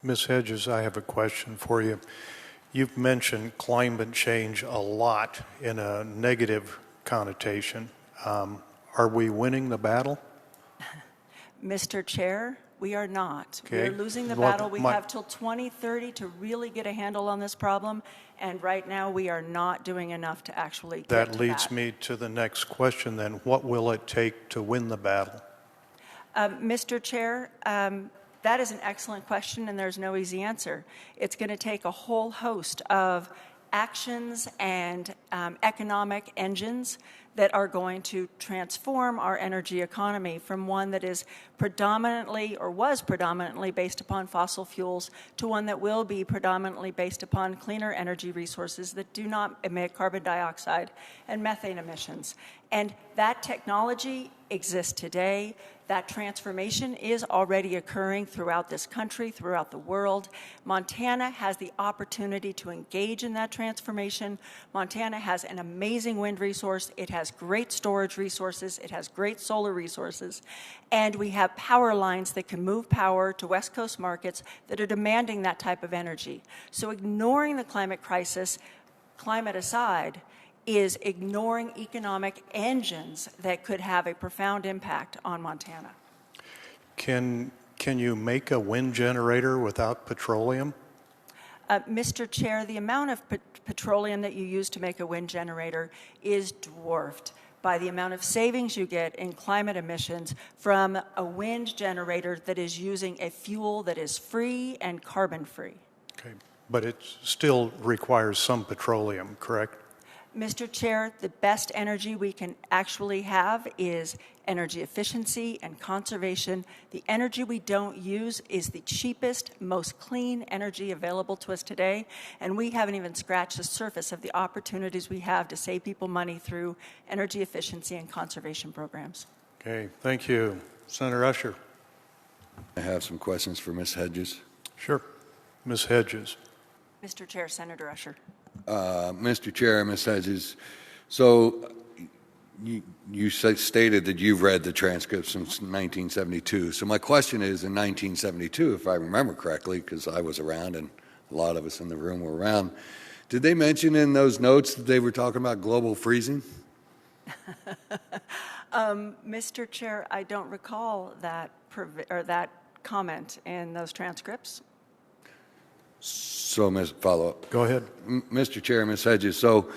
Ms. Hedges, I have a question for you. You've mentioned climate change a lot in a negative connotation. Are we winning the battle? Mr. Chair, we are not. Okay. We're losing the battle. We have till 2030 to really get a handle on this problem, and right now we are not doing enough to actually get to that. That leads me to the next question then. What will it take to win the battle? Mr. Chair, that is an excellent question, and there's no easy answer. It's going to take a whole host of actions and economic engines that are going to transform our energy economy from one that is predominantly or was predominantly based upon fossil fuels to one that will be predominantly based upon cleaner energy resources that do not emit carbon dioxide and methane emissions. And that technology exists today. That transformation is already occurring throughout this country, throughout the world. Montana has the opportunity to engage in that transformation. Montana has an amazing wind resource. It has great storage resources. It has great solar resources. And we have power lines that can move power to West Coast markets that are demanding that type of energy. So ignoring the climate crisis, climate aside, is ignoring economic engines that could have a profound impact on Montana. Can you make a wind generator without petroleum? Mr. Chair, the amount of petroleum that you use to make a wind generator is dwarfed by the amount of savings you get in climate emissions from a wind generator that is using a fuel that is free and carbon-free. Okay, but it still requires some petroleum, correct? Mr. Chair, the best energy we can actually have is energy efficiency and conservation. The energy we don't use is the cheapest, most clean energy available to us today, and we haven't even scratched the surface of the opportunities we have to save people money through energy efficiency and conservation programs. Okay, thank you. Senator Usher. I have some questions for Ms. Hedges. Sure. Ms. Hedges. Mr. Chair, Senator Usher. Mr. Chair, Ms. Hedges, so you stated that you've read the transcripts since 1972. So my question is, in 1972, if I remember correctly, because I was around and a lot of us in the room were around, did they mention in those notes that they were talking about global freezing? Mr. Chair, I don't recall that comment in those transcripts. So, Ms. Follow-up. Go ahead. Mr. Chair, Ms. Hedges, so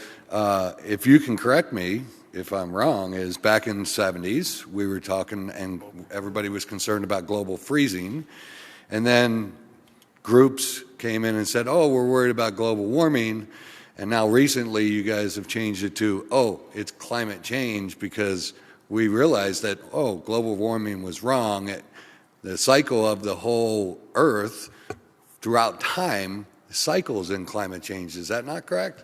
if you can correct me if I'm wrong, is back in the 70s, we were talking and everybody was concerned about global freezing. And then groups came in and said, oh, we're worried about global warming. And now recently you guys have changed it to, oh, it's climate change because we realized that, oh, global warming was wrong. The cycle of the whole Earth throughout time cycles in climate change. Is that not correct?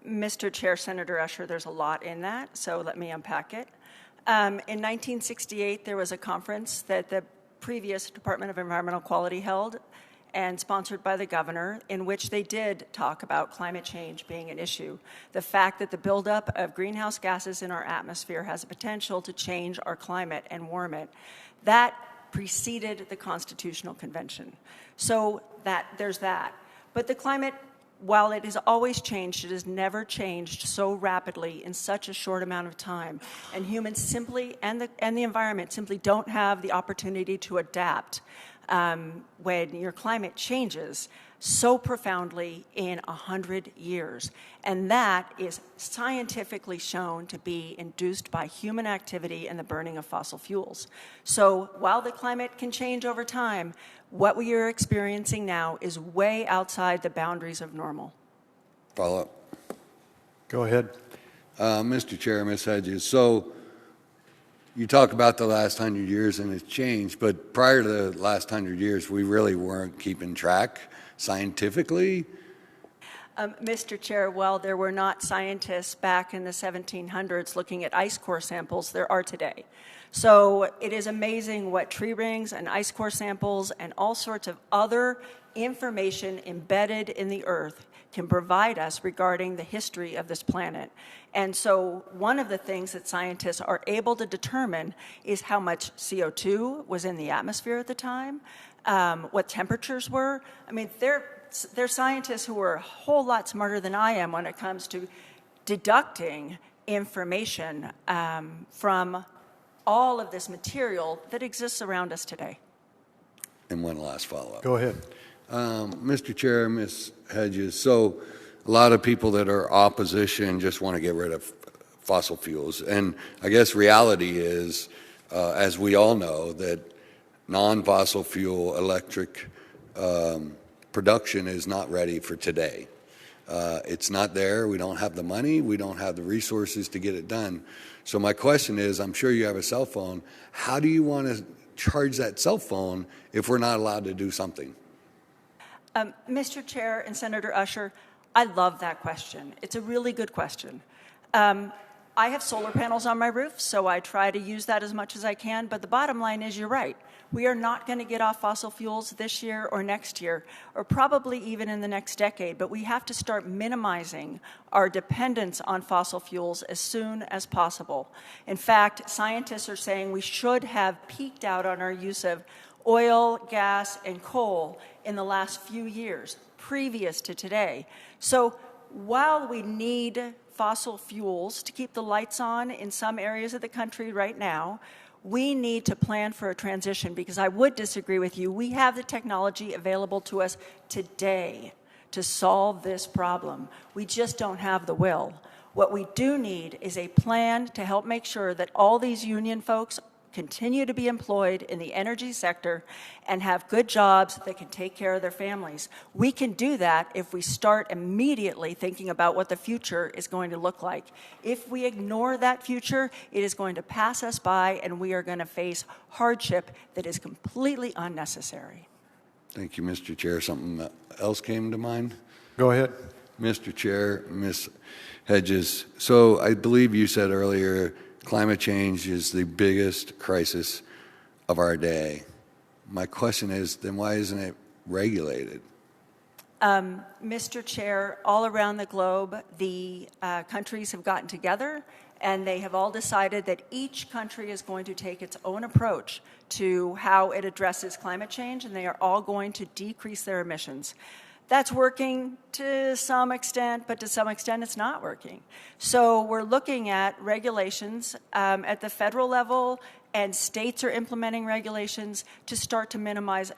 Mr. Chair, Senator Usher, there's a lot in that, so let me unpack it. In 1968, there was a conference that the previous Department of Environmental Quality held and sponsored by the governor, in which they did talk about climate change being an issue. The fact that the buildup of greenhouse gases in our atmosphere has a potential to change our climate and warm it. That preceded the Constitutional Convention. So there's that. But the climate, while it has always changed, it has never changed so rapidly in such a short amount of time. And humans simply, and the environment simply don't have the opportunity to adapt when your climate changes so profoundly in 100 years. And that is scientifically shown to be induced by human activity and the burning of fossil fuels. So while the climate can change over time, what we are experiencing now is way outside the boundaries of normal. Follow up. Go ahead. Mr. Chair, Ms. Hedges, so you talk about the last 100 years and it's changed, but prior to the last 100 years, we really weren't keeping track scientifically. Mr. Chair, while there were not scientists back in the 1700s looking at ice core samples, there are today. So it is amazing what tree rings and ice core samples and all sorts of other information embedded in the earth can provide us regarding the history of this planet. And so one of the things that scientists are able to determine is how much CO2 was in the atmosphere at the time, what temperatures were. I mean, they're scientists who are a whole lot smarter than I am when it comes to deducting information from all of this material that exists around us today. And one last follow-up. Go ahead. Mr. Chair, Ms. Hedges, so a lot of people that are opposition just want to get rid of fossil fuels. And I guess reality is, as we all know, that non-fossil fuel electric production is not ready for today. It's not there. We don't have the money. We don't have the resources to get it done. So my question is, I'm sure you have a cell phone. How do you want to charge that cell phone if we're not allowed to do something? Mr. Chair and Senator Usher, I love that question. It's a really good question. I have solar panels on my roof, so I try to use that as much as I can. But the bottom line is, you're right. We are not going to get off fossil fuels this year or next year, or probably even in the next decade. But we have to start minimizing our dependence on fossil fuels as soon as possible. In fact, scientists are saying we should have peaked out on our use of oil, gas, and coal in the last few years, previous to today. So while we need fossil fuels to keep the lights on in some areas of the country right now, we need to plan for a transition, because I would disagree with you. We have the technology available to us today to solve this problem. We just don't have the will. What we do need is a plan to help make sure that all these union folks continue to be employed in the energy sector and have good jobs that can take care of their families. We can do that if we start immediately thinking about what the future is going to look like. If we ignore that future, it is going to pass us by, and we are going to face hardship that is completely unnecessary. Thank you, Mr. Chair. Something else came to mind? Go ahead. Mr. Chair, Ms. Hedges, so I believe you said earlier climate change is the biggest crisis of our day. My question is, then why isn't it regulated? Mr. Chair, all around the globe, the countries have gotten together, and they have all decided that each country is going to take its own approach to how it addresses climate change, and they are all going to decrease their emissions. That's working to some extent, but to some extent it's not working. So we're looking at regulations at the federal level, and states are implementing regulations to start to minimize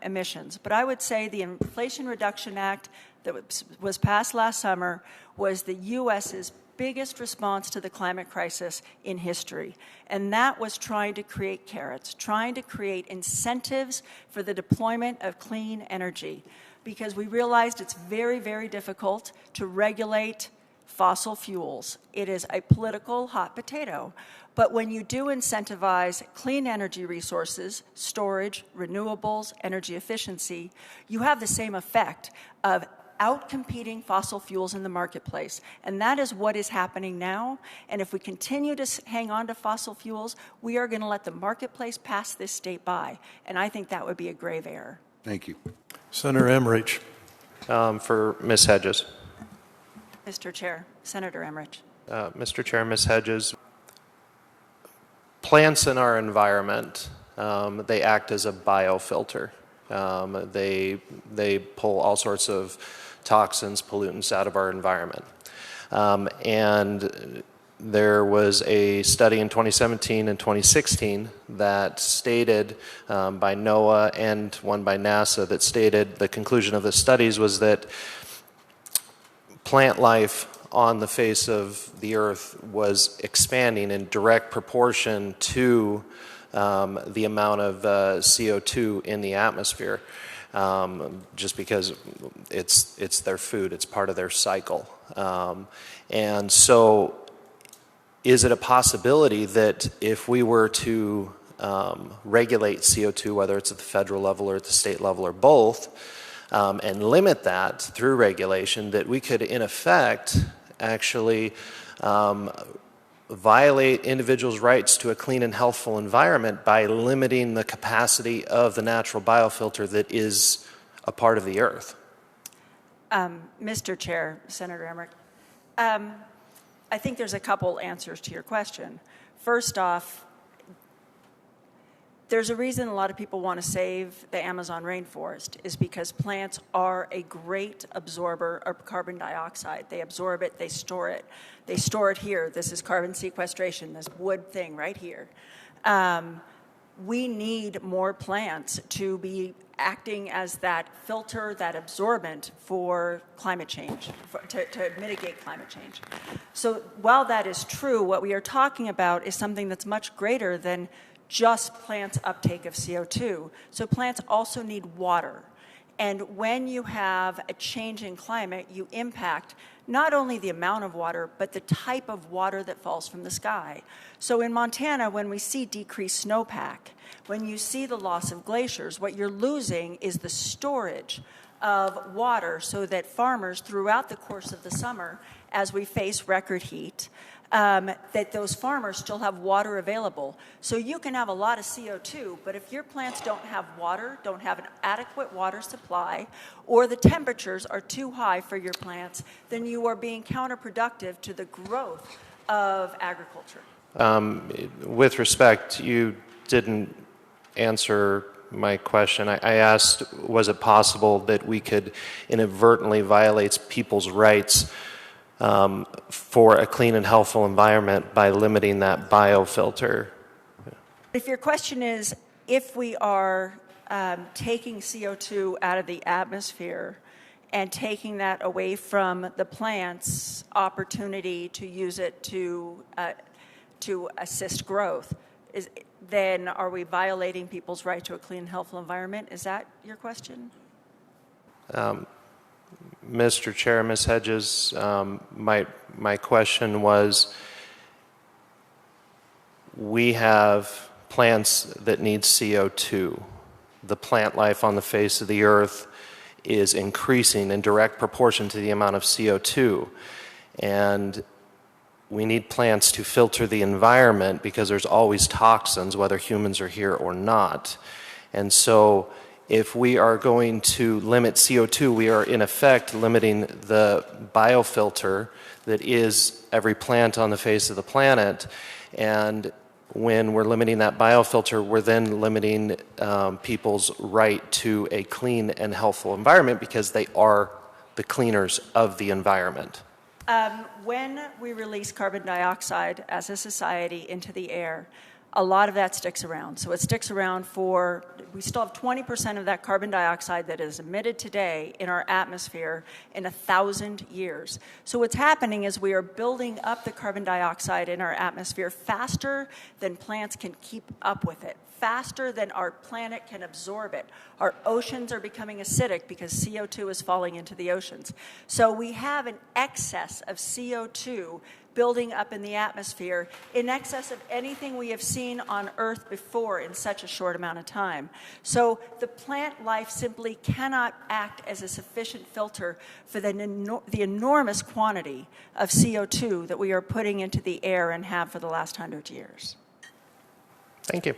emissions. But I would say the Inflation Reduction Act that was passed last summer was the U.S.'s biggest response to the climate crisis in history. And that was trying to create carrots, trying to create incentives for the deployment of clean energy, because we realized it's very, very difficult to regulate fossil fuels. It is a political hot potato. But when you do incentivize clean energy resources, storage, renewables, energy efficiency, you have the same effect of outcompeting fossil fuels in the marketplace. And that is what is happening now. And if we continue to hang on to fossil fuels, we are going to let the marketplace pass this state by. And I think that would be a grave error. Thank you. Senator Emmerich. For Ms. Hedges. Mr. Chair, Senator Emmerich. Mr. Chair, Ms. Hedges, plants in our environment, they act as a biofilter. They pull all sorts of toxins, pollutants out of our environment. And there was a study in 2017 and 2016 that stated, by NOAA and one by NASA, that stated the conclusion of the studies was that plant life on the face of the earth was expanding in direct proportion to the amount of CO2 in the atmosphere, just because it's their food, it's part of their cycle. And so is it a possibility that if we were to regulate CO2, whether it's at the federal level or at the state level or both, and limit that through regulation, that we could, in effect, actually violate individuals' rights to a clean and healthful environment by limiting the capacity of the natural biofilter that is a part of the earth? Mr. Chair, Senator Emmerich, I think there's a couple answers to your question. First off, There's a reason a lot of people want to save the Amazon rainforest is because plants are a great absorber of carbon dioxide. They absorb it, they store it. They store it here. This is carbon sequestration, this wood thing right here. We need more plants to be acting as that filter, that absorbent for climate change, to mitigate climate change. So while that is true, what we are talking about is something that's much greater than just plants' uptake of CO2. So plants also need water. And when you have a change in climate, you impact not only the amount of water, but the type of water that falls from the sky. So in Montana, when we see decreased snowpack, when you see the loss of glaciers, what you're losing is the storage of water so that farmers throughout the course of the summer, as we face record heat, that those farmers still have water available. So you can have a lot of CO2, but if your plants don't have water, don't have an adequate water supply, or the temperatures are too high for your plants, then you are being counterproductive to the growth of agriculture. With respect, you didn't answer my question. I asked, was it possible that we could inadvertently violate people's rights for a clean and healthful environment by limiting that biofilter? If your question is if we are taking CO2 out of the atmosphere and taking that away from the plant's opportunity to use it to assist growth, then are we violating people's right to a clean and healthful environment? Is that your question? Mr. Chair, Ms. Hedges, my question was, we have plants that need CO2. The plant life on the face of the earth is increasing in direct proportion to the amount of CO2. And we need plants to filter the environment because there's always toxins, whether humans are here or not. And so if we are going to limit CO2, we are in effect limiting the biofilter that is every plant on the face of the planet. And when we're limiting that biofilter, we're then limiting people's right to a clean and healthful environment because they are the cleaners of the environment. When we release carbon dioxide as a society into the air, a lot of that sticks around. So it sticks around we still have 20% of that carbon dioxide that is emitted today in our atmosphere in 1,000 years. So what's happening is we are building up the carbon dioxide in our atmosphere faster than plants can keep up with it, faster than our planet can absorb it. Our oceans are becoming acidic because CO2 is falling into the oceans. So we have an excess of CO2 building up in the atmosphere in excess of anything we have seen on Earth before in such a short amount of time. So the plant life simply cannot act as a sufficient filter for the enormous quantity of CO2 that we are putting into the air and have for the last 100 years. Thank you.